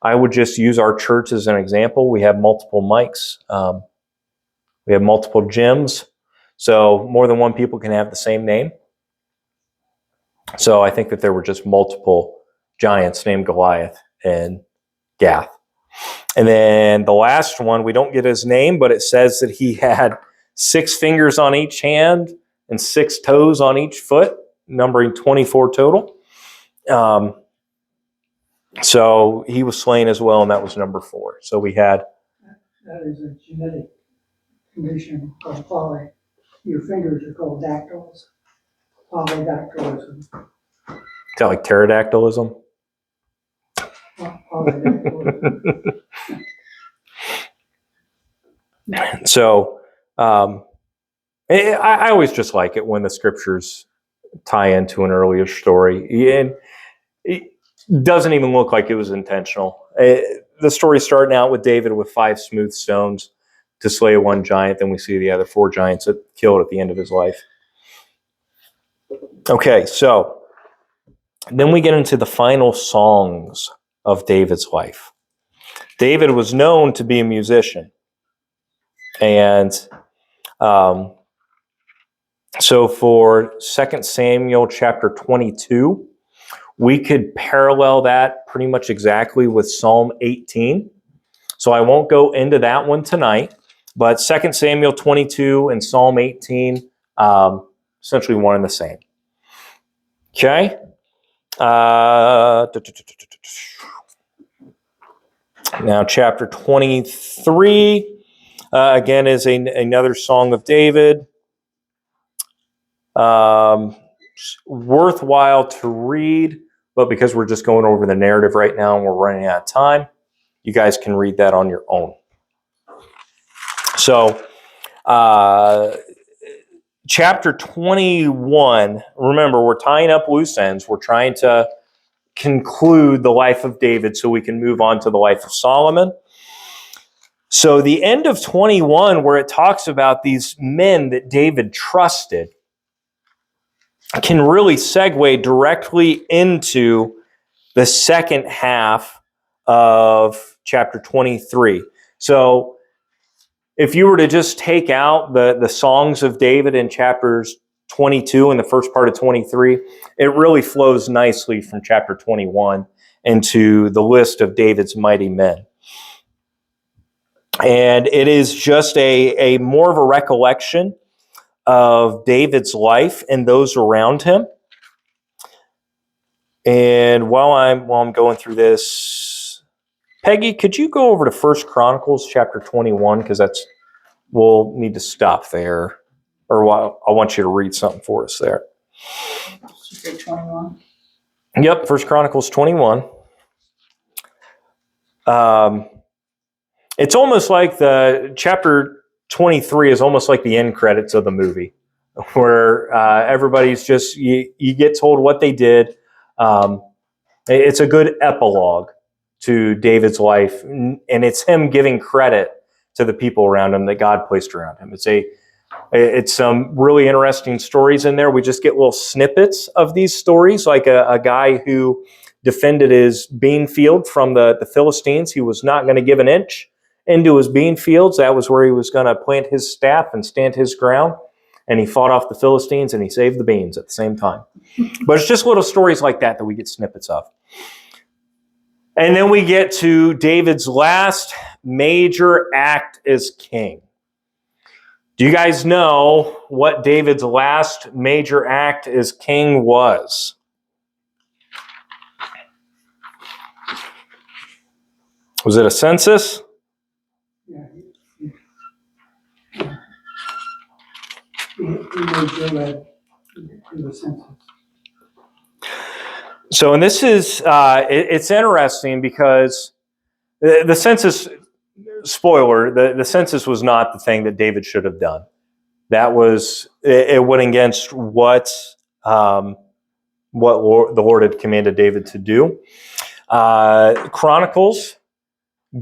I would just use our church as an example. We have multiple mics. We have multiple gyms. So more than one people can have the same name. So I think that there were just multiple giants named Goliath and Gath. And then the last one, we don't get his name, but it says that he had 6 fingers on each hand and 6 toes on each foot, numbering 24 total. So he was slain as well, and that was number 4. So we had... That is a genetic condition called poly. Your fingers are called dactyls. Polydactylism. Is that like pterodactylism? Polydactylism. So I always just like it when the scriptures tie into an earlier story. And it doesn't even look like it was intentional. The story starting out with David with 5 smooth stones to slay one giant. Then we see the other 4 giants that killed at the end of his life. Okay, so then we get into the final songs of David's life. David was known to be a musician. And so for 2 Samuel chapter 22, we could parallel that pretty much exactly with Psalm 18. So I won't go into that one tonight, but 2 Samuel 22 and Psalm 18, essentially one and the same. Okay? Now chapter 23, again, is another song of David. Worthwhile to read, but because we're just going over the narrative right now and we're running out of time, you guys can read that on your own. So, chapter 21, remember, we're tying up loose ends. We're trying to conclude the life of David so we can move on to the life of Solomon. So the end of 21, where it talks about these men that David trusted, can really segue directly into the second half of chapter 23. So if you were to just take out the songs of David in chapters 22 and the first part of 23, it really flows nicely from chapter 21 into the list of David's mighty men. And it is just a more of a recollection of David's life and those around him. And while I'm going through this, Peggy, could you go over to 1 Chronicles chapter 21? Because we'll need to stop there. Or I want you to read something for us there. Did you say 21? Yep, 1 Chronicles 21. It's almost like the chapter 23 is almost like the end credits of the movie, where everybody's just, you get told what they did. It's a good epilogue to David's life, and it's him giving credit to the people around him that God placed around him. It's some really interesting stories in there. We just get little snippets of these stories, like a guy who defended his bean field from the Philistines. He was not going to give an inch into his bean fields. That was where he was going to plant his staff and stand his ground. And he fought off the Philistines and he saved the beans at the same time. But it's just little stories like that we get snippets of. And then we get to David's last major act as king. Do you guys know what David's last major act as king was? Was it a census? Yeah, he made Joab do the census. So, and this is, it's interesting because the census, spoiler, the census was not the thing that David should have done. That was, it went against what the Lord had commanded David to do. Chronicles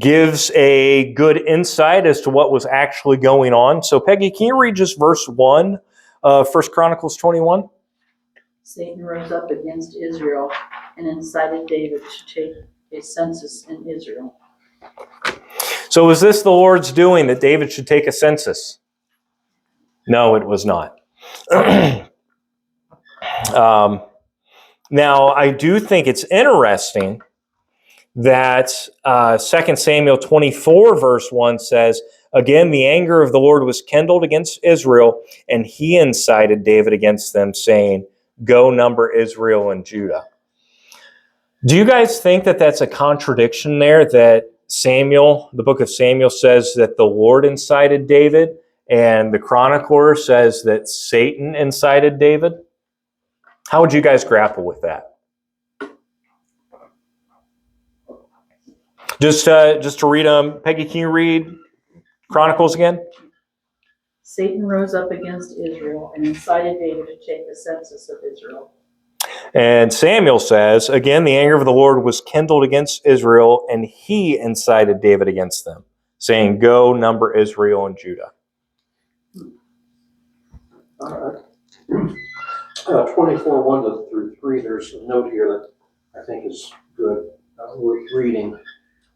gives a good insight as to what was actually going on. So, Peggy, can you read just verse 1 of 1 Chronicles 21? Satan rose up against Israel and incited David to take a census in Israel. So was this the Lord's doing that David should take a census? No, it was not. Now, I do think it's interesting that 2 Samuel 24 verse 1 says, again, the anger of the Lord was kindled against Israel, and he incited David against them, saying, go number Israel and Judah. Do you guys think that that's a contradiction there, that Samuel, the book of Samuel, says that the Lord incited David, and the chronicler says that Satan incited David? How would you guys grapple with that? Just to read them, Peggy, can you read Chronicles again? Satan rose up against Israel and incited David to take the census of Israel. And Samuel says, again, the anger of the Lord was kindled against Israel, and he incited David against them, saying, go number Israel and Judah. 24, 1 through 3, there's a note here that I think is good, worth reading.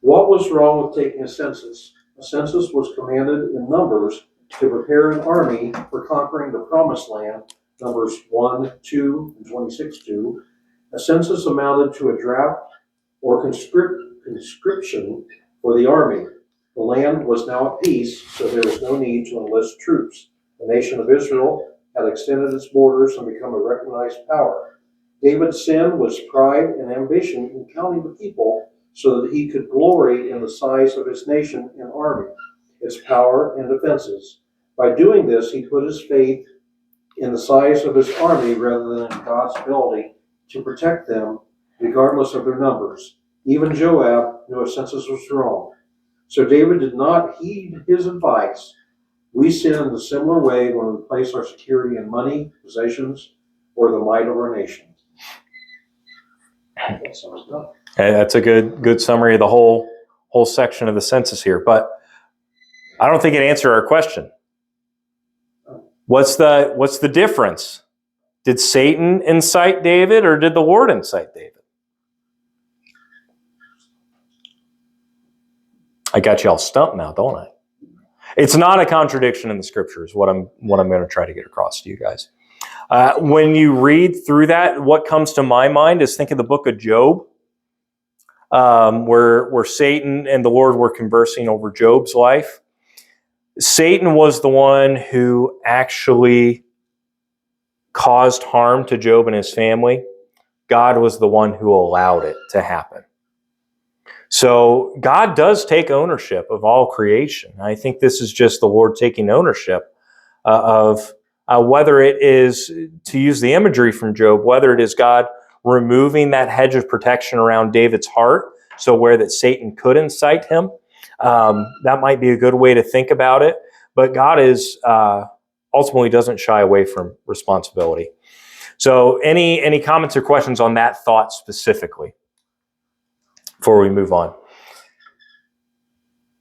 What was wrong with taking a census? A census was commanded in Numbers to prepare an army for conquering the Promised Land, Numbers 1, 2, and 26:2. A census amounted to a draft or conscription for the army. The land was now at peace, so there was no need to enlist troops. The nation of Israel had extended its borders and become a recognized power. David's sin was pride and ambition in counting the people so that he could glory in the size of his nation and army, its power and defenses. By doing this, he put his faith in the size of his army rather than in God's ability to protect them regardless of their numbers. Even Joab knew a census was wrong. So David did not heed his advice. We sin in a similar way when we place our security in money, possessions, or the might of our nation. That sums it up. And that's a good summary of the whole section of the census here. But I don't think it answered our question. What's the difference Did Satan incite David, or did the Lord incite David? I got you all stumped now, don't I? It's not a contradiction in the scriptures, what I'm going to try to get across to you guys. When you read through that, what comes to my mind is think of the book of Job, where Satan and the Lord were conversing over Job's life. Satan was the one who actually caused harm to Job and his family. God was the one who allowed it to happen. So God does take ownership of all creation. I think this is just the Lord taking ownership of whether it is, to use the imagery from Job, whether it is God removing that hedge of protection around David's heart, so where that Satan could incite him. That might be a good way to think about it. But God is ultimately doesn't shy away from responsibility. So any comments or questions on that thought specifically before we move on?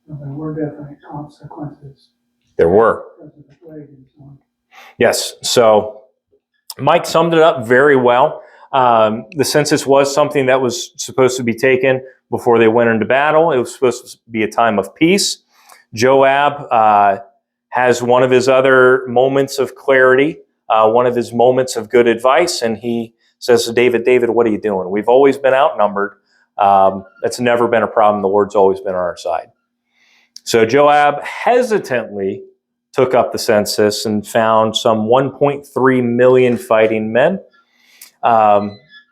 Well, there were definitely consequences There were. because of the plague and so on. Yes. So Mike summed it up very well. The census was something that was supposed to be taken before they went into battle. It was supposed to be a time of peace. Joab has one of his other moments of clarity, one of his moments of good advice, and he says to David, David, what are you doing? We've always been outnumbered. That's never been a problem. The Lord's always been on our side. So Joab hesitantly took up the census and found some 1.3 million fighting men.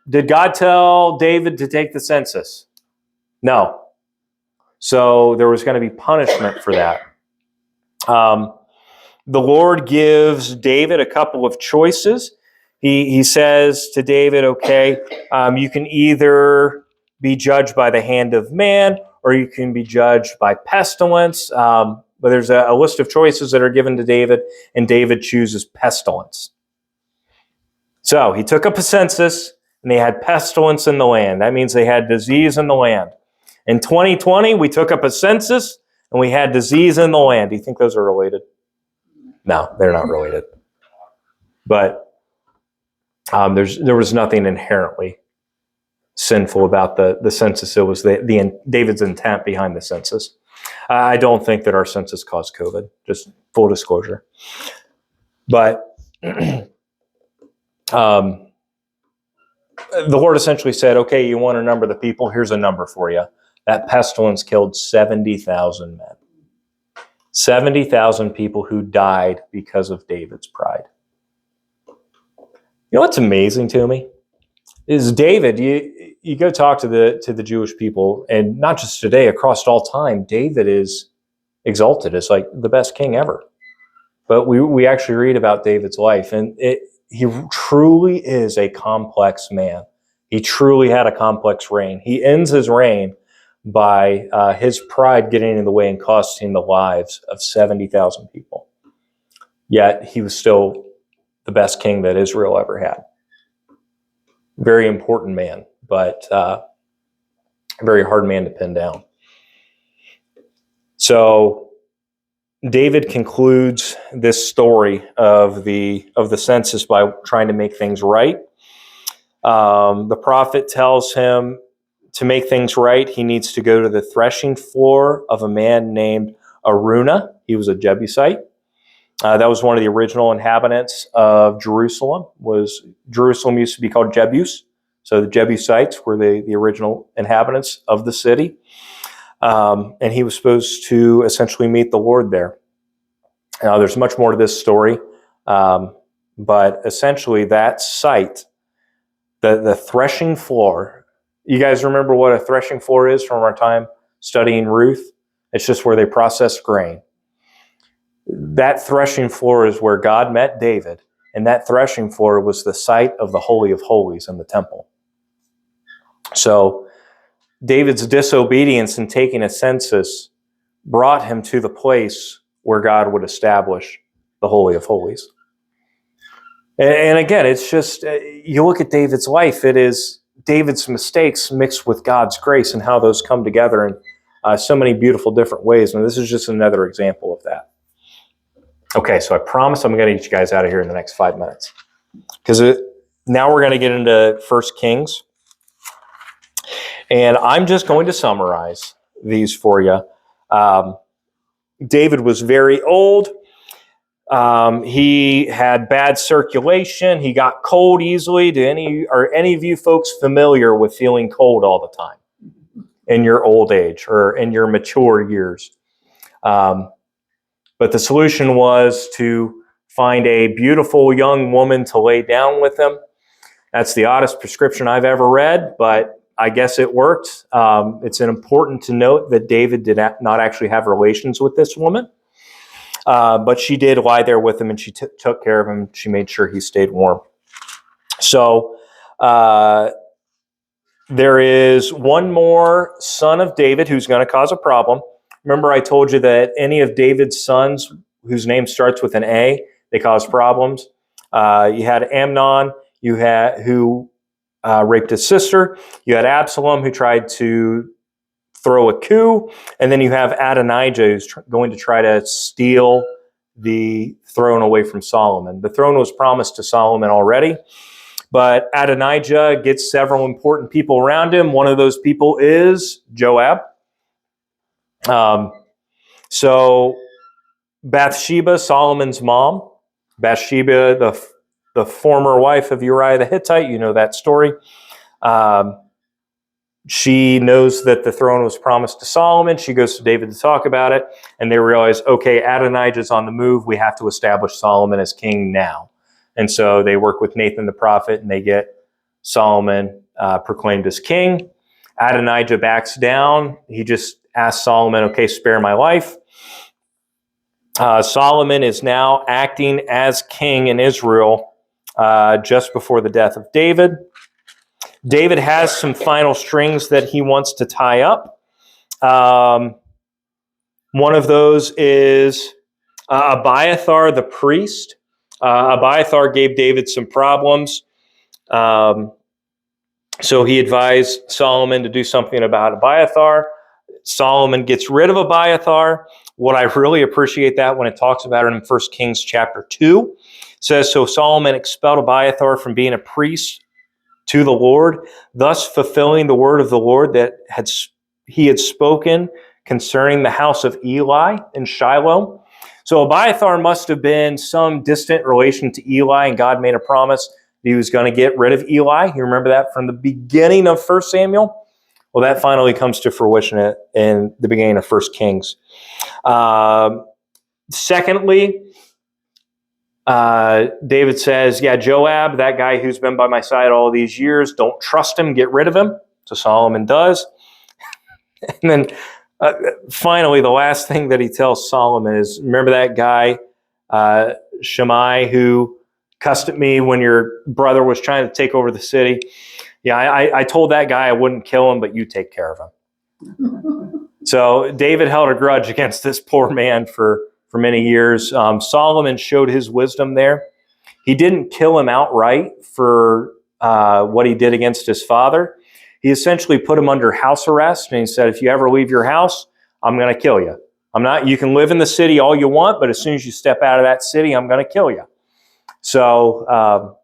Did God tell David to take the census? No. So there was going to be punishment for that. The Lord gives David a couple of choices. He says to David, okay, you can either be judged by the hand of man, or you can be judged by pestilence. But there's a list of choices that are given to David, and David chooses pestilence. So he took up a census, and they had pestilence in the land. That means they had disease in the land. In 2020, we took up a census, and we had disease in the land. Do you think those are related? No, they're not related. But there was nothing inherently sinful about the census. It was David's intent behind the census. I don't think that our census caused COVID, just full disclosure. But the Lord essentially said, okay, you want to number the people? Here's a number for you. That pestilence killed 70,000 men. 70,000 people who died because of David's pride. You know what's amazing to me? Is David, you go talk to the Jewish people, and not just today, across all time, David is exalted as like the best king ever. But we actually read about David's life, and he truly is a complex man. He truly had a complex reign. He ends his reign by his pride getting in the way and costing the lives of 70,000 people. Yet he was still the best king that Israel ever had. Very important man, but a very hard man to pin down. So David concludes this story of the census by trying to make things right. The prophet tells him to make things right, he needs to go to the threshing floor of a man named Araunah. He was a Jebusite. That was one of the original inhabitants of Jerusalem. Jerusalem used to be called Jebus. So the Jebusites were the original inhabitants of the city. And he was supposed to essentially meet the Lord there. Now, there's much more to this story. But essentially that site, the threshing floor, you guys remember what a threshing floor is from our time studying Ruth? It's just where they process grain. That threshing floor is where God met David, and that threshing floor was the site of the Holy of Holies in the temple. So David's disobedience in taking a census brought him to the place where God would establish the Holy of Holies. And again, it's just, you look at David's life, it is David's mistakes mixed with God's grace and how those come together in so many beautiful different ways. And this is just another example of that. Okay, so I promise I'm going to get you guys out of here in the next 5 minutes. because now we're going to get into 1 Kings. And I'm just going to summarize these for you. David was very old. He had bad circulation. He got cold easily. Are any of you folks familiar with feeling cold all the time in your old age or in your mature years? But the solution was to find a beautiful young woman to lay down with him. That's the oddest prescription I've ever read, but I guess it worked. It's important to note that David did not actually have relations with this woman, but she did lie there with him, and she took care of him. She made sure he stayed warm. So there is one more son of David who's going to cause a problem. Remember, I told you that any of David's sons whose name starts with an A, they cause problems. You had Amnon, who raped his sister. You had Absalom, who tried to throw a coup. And then you have Adonijah, who's going to try to steal the throne away from Solomon. The throne was promised to Solomon already, but Adonijah gets several important people around him. One of those people is Joab. So Bathsheba, Solomon's mom, Bathsheba, the former wife of Uriah the Hittite, you know that story. She knows that the throne was promised to Solomon. She goes to David to talk about it, and they realize, okay, Adonijah's on the move. We have to establish Solomon as king now. And so they work with Nathan the prophet, and they get Solomon proclaimed as king. Adonijah backs down. He just asks Solomon, okay, spare my life. Solomon is now acting as king in Israel just before the death of David. David has some final strings that he wants to tie up. One of those is Abiathar the priest. Abiathar gave David some problems. So he advised Solomon to do something about Abiathar. Solomon gets rid of Abiathar. What I really appreciate that when it talks about it in 1 Kings chapter 2, says, so Solomon expelled Abiathar from being a priest to the Lord, thus fulfilling the word of the Lord that he had spoken concerning the house of Eli in Shiloh. So Abiathar must have been some distant relation to Eli, and God made a promise that he was going to get rid of Eli. You remember that from the beginning of 1 Samuel? Well, that finally comes to fruition in the beginning of 1 Kings. Secondly, David says, yeah, Joab, that guy who's been by my side all these years, don't trust him, get rid of him. So Solomon does. And then finally, the last thing that he tells Solomon is, remember that guy, Shimei, who cussed at me when your brother was trying to take over the city? Yeah, I told that guy I wouldn't kill him, but you take care of him. So David held a grudge against this poor man for many years. Solomon showed his wisdom there. He didn't kill him outright for what he did against his father. He essentially put him under house arrest, and he said, if you ever leave your house, I'm going to kill you. You can live in the city all you want, but as soon as you step out of that city, I'm going to kill you. So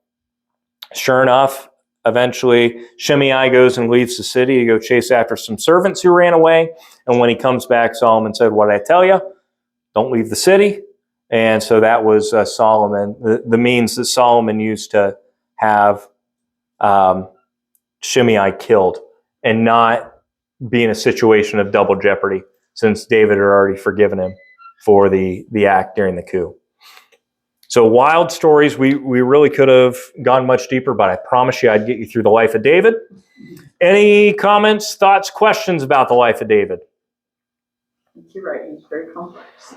sure enough, eventually Shimei goes and leaves the city to go chase after some servants who ran away. And when he comes back, Solomon said, what did I tell you? Don't leave the city. And so that was Solomon, the means that Solomon used to have Shimei killed and not be in a situation of double jeopardy, since David had already forgiven him for the act during the coup. So wild stories. We really could have gone much deeper, but I promise you I'd get you through the life of David. Any comments, thoughts, questions about the life of David? You're right, it's very complex.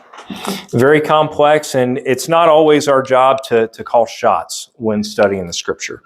Very complex, and it's not always our job to call shots when studying the scripture.